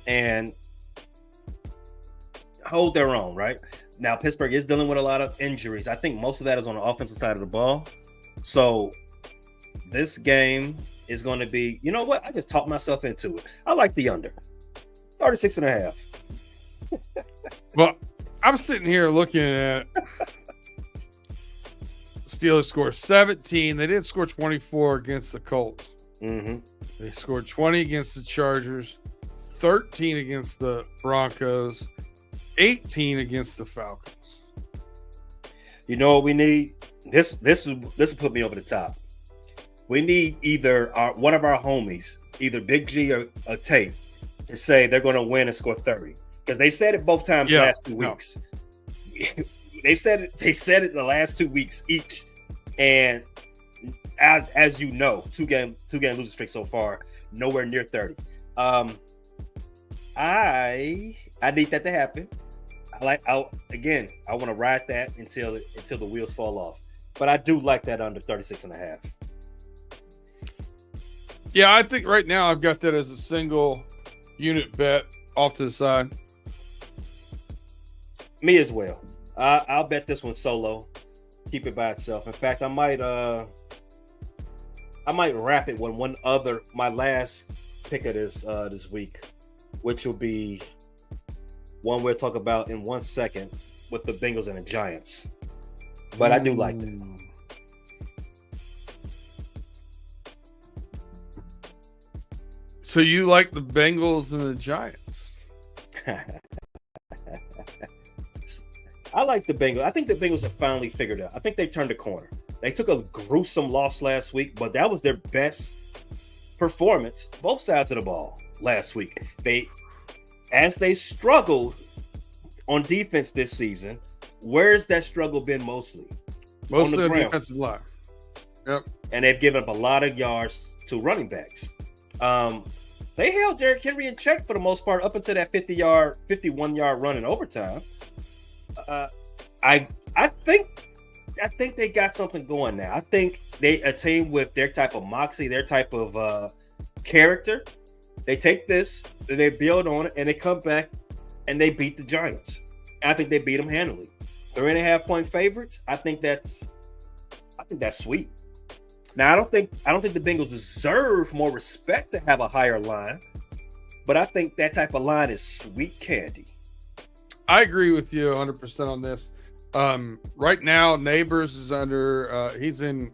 and hold their own, right? Now, Pittsburgh is dealing with a lot of injuries. I think most of that is on the offensive side of the ball. So this game is going to be, you know what? I just talked myself into it. I like the under. 36 and a half. Well, I'm sitting here looking at Steelers score 17. They did score 24 against the Colts. Mm-hmm. They scored 20 against the Chargers, 13 against the Broncos, 18 against the Falcons. You know what we need? This will put me over the top. We need either one of our homies, either Big G or Tate, to say they're going to win and score 30. Because they've said it both times last 2 weeks. No. They said it the last 2 weeks each. And as you know, two game losing streak so far, nowhere near 30. I need that to happen. I want to ride that until the wheels fall off. But I do like that under 36 and a half. Yeah, I think right now I've got that as a single unit bet off to the side. Me as well. I'll bet this one solo. Keep it by itself. In fact, I might wrap it with my last pick of this week, which will be one we'll talk about in 1 second with the Bengals and the Giants. But I do like it. So you like the Bengals and the Giants? I like the Bengals. I think the Bengals have finally figured it out. I think they turned a corner. They took a gruesome loss last week, but that was their best performance, both sides of the ball last week. As they struggled on defense this season, where's that struggle been mostly? Mostly on the defensive line. Yep. And they've given up a lot of yards to running backs. They held Derrick Henry in check for the most part up until that 51-yard run in overtime. I think they got something going now. I think they a team with their type of moxie, their type of character. They take this, and they build on it, and they come back and they beat the Giants. And I think they beat them handily. 3.5-point favorites. I think that's sweet. Now I don't think the Bengals deserve more respect to have a higher line, but I think that type of line is sweet candy. I agree with you 100% on this. Right now, Neighbors is he's in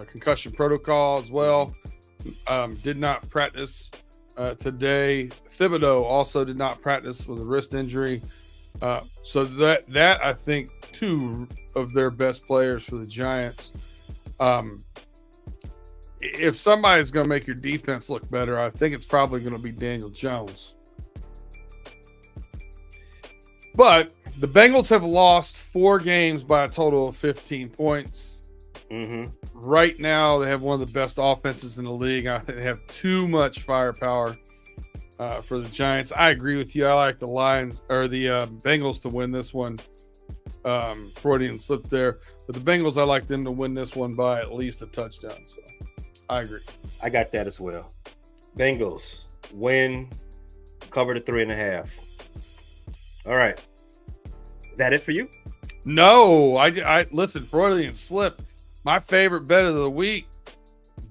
concussion protocol as well. Did not practice today. Thibodeau also did not practice with a wrist injury. So that I think two of their best players for the Giants. If somebody's going to make your defense look better, I think it's probably going to be Daniel Jones. But the Bengals have lost 4 games by a total of 15 points. Mm-hmm. Right now, they have one of the best offenses in the league. I think they have too much firepower for the Giants. I agree with you. I like the Lions or the Bengals to win this one. Freudian slip there. But the Bengals, I like them to win this one by at least a touchdown. So I agree. I got that as well. Bengals win, cover the 3.5. All right. Is that it for you? No, I listen, Freudian slip. My favorite bet of the week,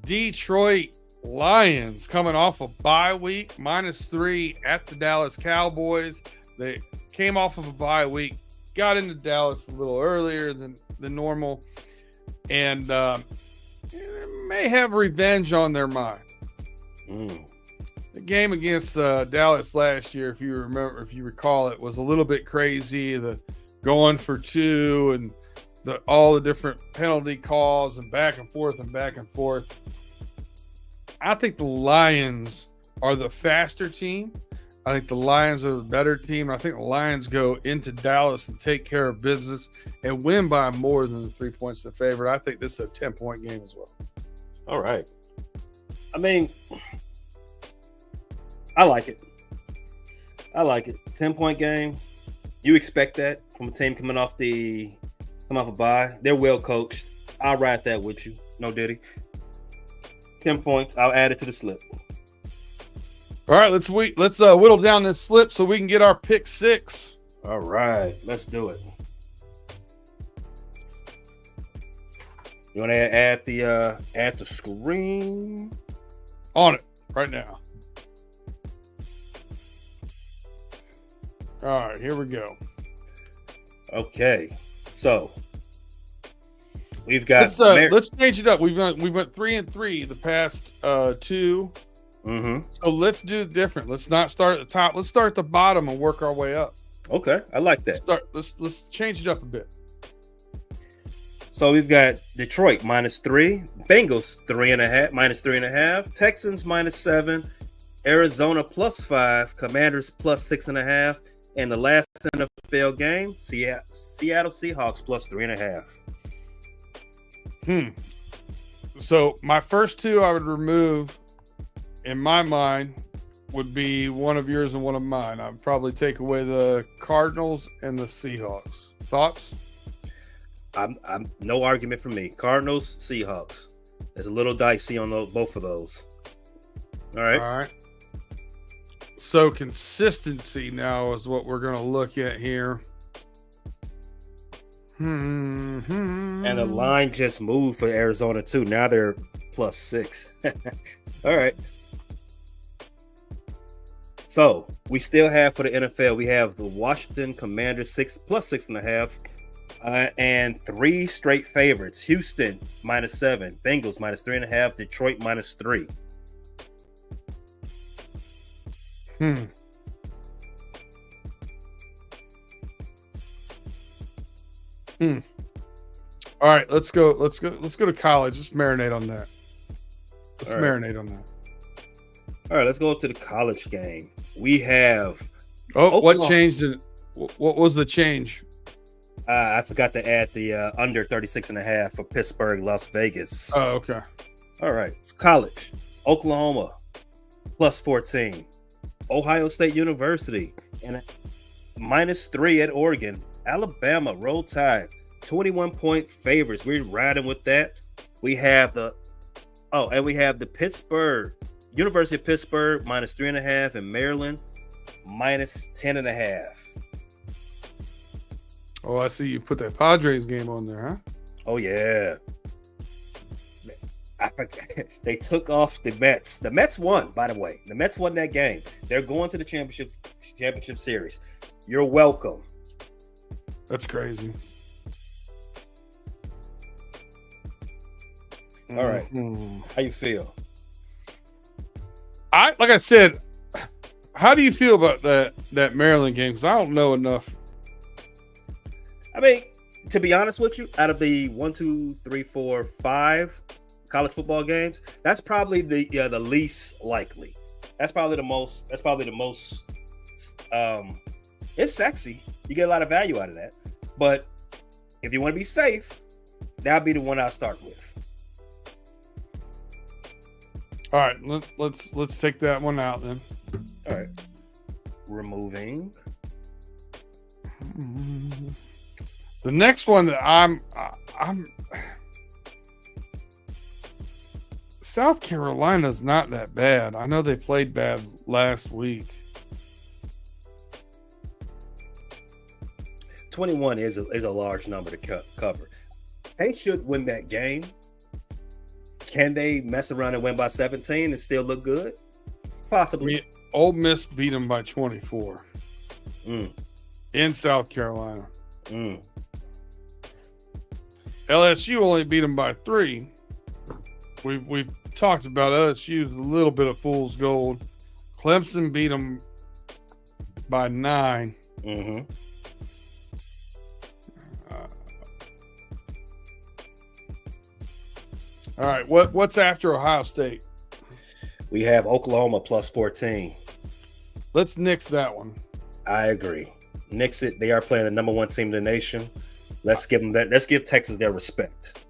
Detroit Lions coming off a bye week, -3 at the Dallas Cowboys. They came off of a bye week, got into Dallas a little earlier than normal, and may have revenge on their mind. The game against Dallas last year, if you recall, it was a little bit crazy. The going for 2 and all the different penalty calls and back and forth. I think the Lions are the faster team. I think the Lions are the better team. I think the Lions go into Dallas and take care of business and win by more than the 3 points to favor. I think this is a 10-point game as well. All right. I mean, I like it. 10-point game. You expect that from a team coming off a bye. They're well coached. I'll ride that with you. No diddy. 10 points. I'll add it to the slip. All right, let's whittle down this slip so we can get our pick 6. All right, let's do it. You want to add the screen? On it right now. All right, here we go. Okay, so we've got. Let's change it up. We went 3-3 the past 2. Mm-hmm. So let's do it different. Let's not start at the top. Let's start at the bottom and work our way up. Okay, I like that. Let's change it up a bit. So we've got Detroit -3, Bengals -3.5, Texans -7, Arizona +5, Commanders +6.5, and the last NFL game, Seattle Seahawks +3.5. So my first 2 I would remove, in my mind, would be one of yours and one of mine. I'd probably take away the Cardinals and the Seahawks. Thoughts? I'm no argument for me. Cardinals, Seahawks. There's a little dicey on both of those. All right. So consistency now is what we're going to look at here. And the line just moved for Arizona too. Now they're +6. All right. So we still have for the NFL, we have the Washington Commanders +6.5. And 3 straight favorites: Houston -7, Bengals -3.5, Detroit -3. All right, let's go to college. Let's marinate on that. All right, let's go to the college game. We have what changed it? What was the change? I forgot to add the under 36.5 for Pittsburgh, Las Vegas. Oh, okay. All right. It's college. Oklahoma +14. Ohio State University and -3 at Oregon. Alabama Roll Tide 21-point favorites. We're riding with that. We have the Pittsburgh University of Pittsburgh -3.5 and Maryland -10.5. Oh, I see you put that Padres game on there, huh? Oh, yeah. They took off the Mets. The Mets won, by the way. The Mets won that game. They're going to the championship series. You're welcome. That's crazy. All right. How you feel? Like I said, how do you feel about that Maryland game? Because I don't know enough I mean, to be honest with you, out of the 1, 2, 3, 4, 5 college football games, that's probably the least likely. That's probably the most. It's sexy. You get a lot of value out of that. But if you want to be safe, that'd be the one I'll start with. All right, let's take that one out then. All right, removing. The next one that I'm South Carolina's not that bad. I know they played bad last week. 21 is a large number to cover. They should win that game. Can they mess around and win by 17 and still look good? Possibly. Ole Miss beat them by 24 in South Carolina. LSU only beat them by 3. We've talked about LSU's a little bit of fool's gold. Clemson beat them by 9. All right, what's after Ohio State? We have Oklahoma plus 14. Let's nix that one. I agree. Nix it. They are playing the number 1 team in the nation. Let's give them that. Let's give Texas their respect.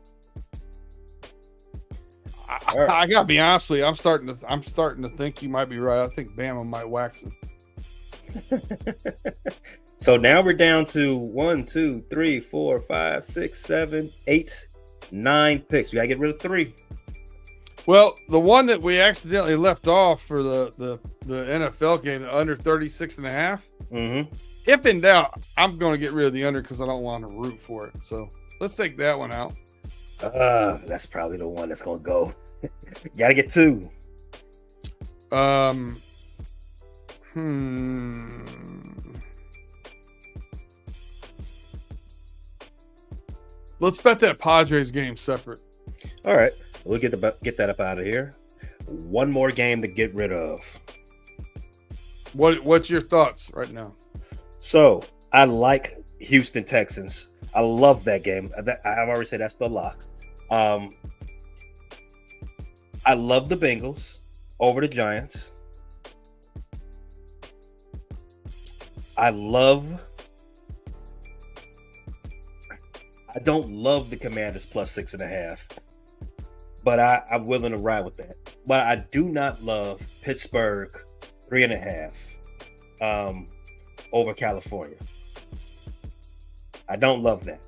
I gotta be honest with you. I'm starting to think you might be right. I think Bama might wax them. So now we're down to 1, 2, 3, 4, 5, 6, 7, 8, 9 picks. We gotta get rid of 3. Well, the one that we accidentally left off for the NFL game, the under 36.5. If in doubt, I'm going to get rid of the under because I don't want to root for it. So let's take that one out. That's probably the one that's going to go. Got to get 2. Let's bet that Padres game separate. All right. We'll get that up out of here. One more game to get rid of. What's your thoughts right now? So I like Houston Texans. I love that game. I've already said that's the lock. I love the Bengals over the Giants. I don't love the Commanders plus 6.5. But I'm willing to ride with that. But I do not love Pittsburgh 3.5 over California. I don't love that.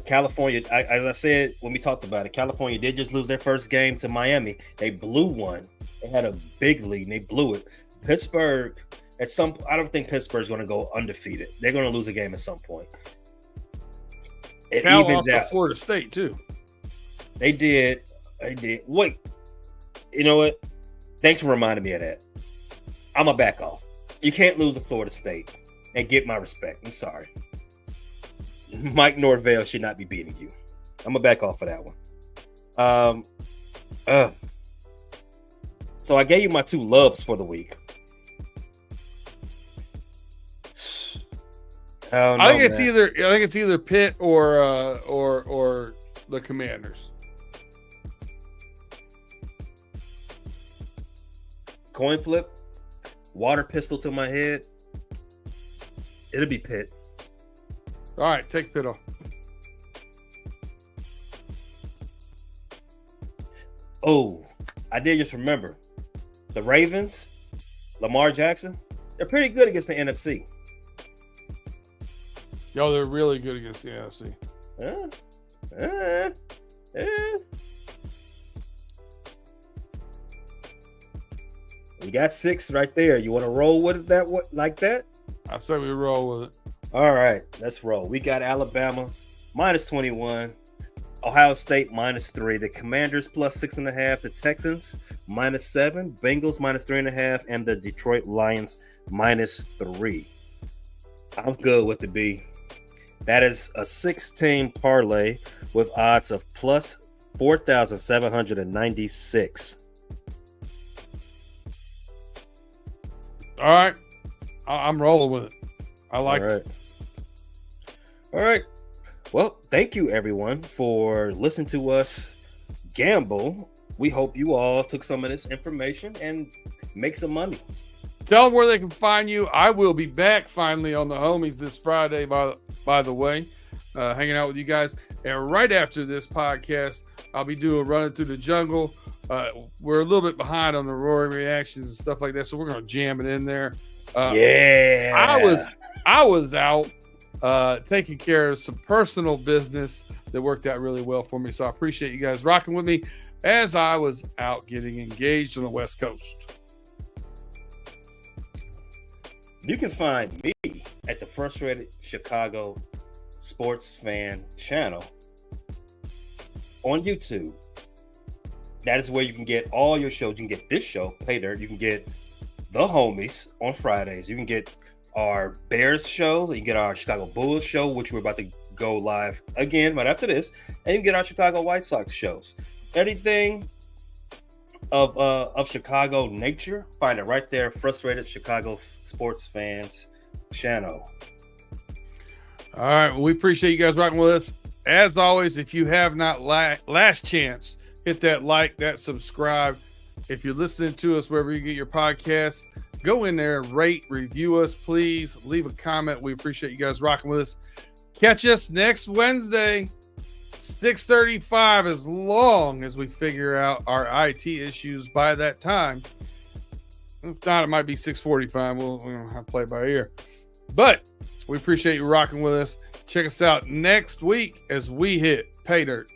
California, as I said when we talked about it, California did just lose their first game to Miami. They blew one. They had a big lead and they blew it. Pittsburgh, I don't think Pittsburgh's going to go undefeated. They're going to lose a game at some point. It Cal evens out. Florida State too. They did. Wait. You know what? Thanks for reminding me of that. I'm a back off. You can't lose to Florida State and get my respect. I'm sorry. Mike Norvell should not be beating you. I'm a back off for that one. So I gave you my 2 loves for the week. I think it's either Pitt or the Commanders. Coin flip, water pistol to my head. It'll be Pitt. All right, take Pitt off. Oh, I did just remember. The Ravens, Lamar Jackson, they're pretty good against the NFC. Yo, they're really good against the NFC. We got 6 right there. You want to roll with it like that? I say we roll with it. All right, let's roll. We got Alabama minus 21, Ohio State minus 3, the Commanders plus 6.5, the Texans minus 7, Bengals minus 3.5, and the Detroit Lions minus 3. I'm good with the B. That is a 6-team parlay with odds of plus 4,796. All right. I'm rolling with it. I like it. All right. Well, thank you everyone for listening to us gamble. We hope you all took some of this information and make some money. Tell them where they can find you. I will be back finally on the homies this Friday, by the way, hanging out with you guys. And right after this podcast, I'll be doing Running Through the Jungle. We're a little bit behind on the Rory reactions and stuff like that, so we're going to jam it in there. I was out taking care of some personal business that worked out really well for me, so I appreciate you guys rocking with me as I was out getting engaged on the West Coast. You can find me at the Frustrated Chicago Sports Fan channel on YouTube. That is where you can get all your shows. You can get this show, Pay Dirt. You can get The Homies on Fridays. You can get our Bears show. You can get our Chicago Bulls show, which we're about to go live again right after this. And you can get our Chicago White Sox shows. Anything of Chicago nature, find it right there. Frustrated Chicago Sports Fans channel. All right, well, we appreciate you guys rocking with us. As always, if you have not last chance, hit that like, that subscribe. If you're listening to us wherever you get your podcasts, go in there, rate, review us, please. Leave a comment. We appreciate you guys rocking with us. Catch us next Wednesday, 6:35, as long as we figure out our IT issues by that time. If not, it might be 6:45. We'll have to play by ear. But we appreciate you rocking with us. Check us out next week as we hit Pay Dirt.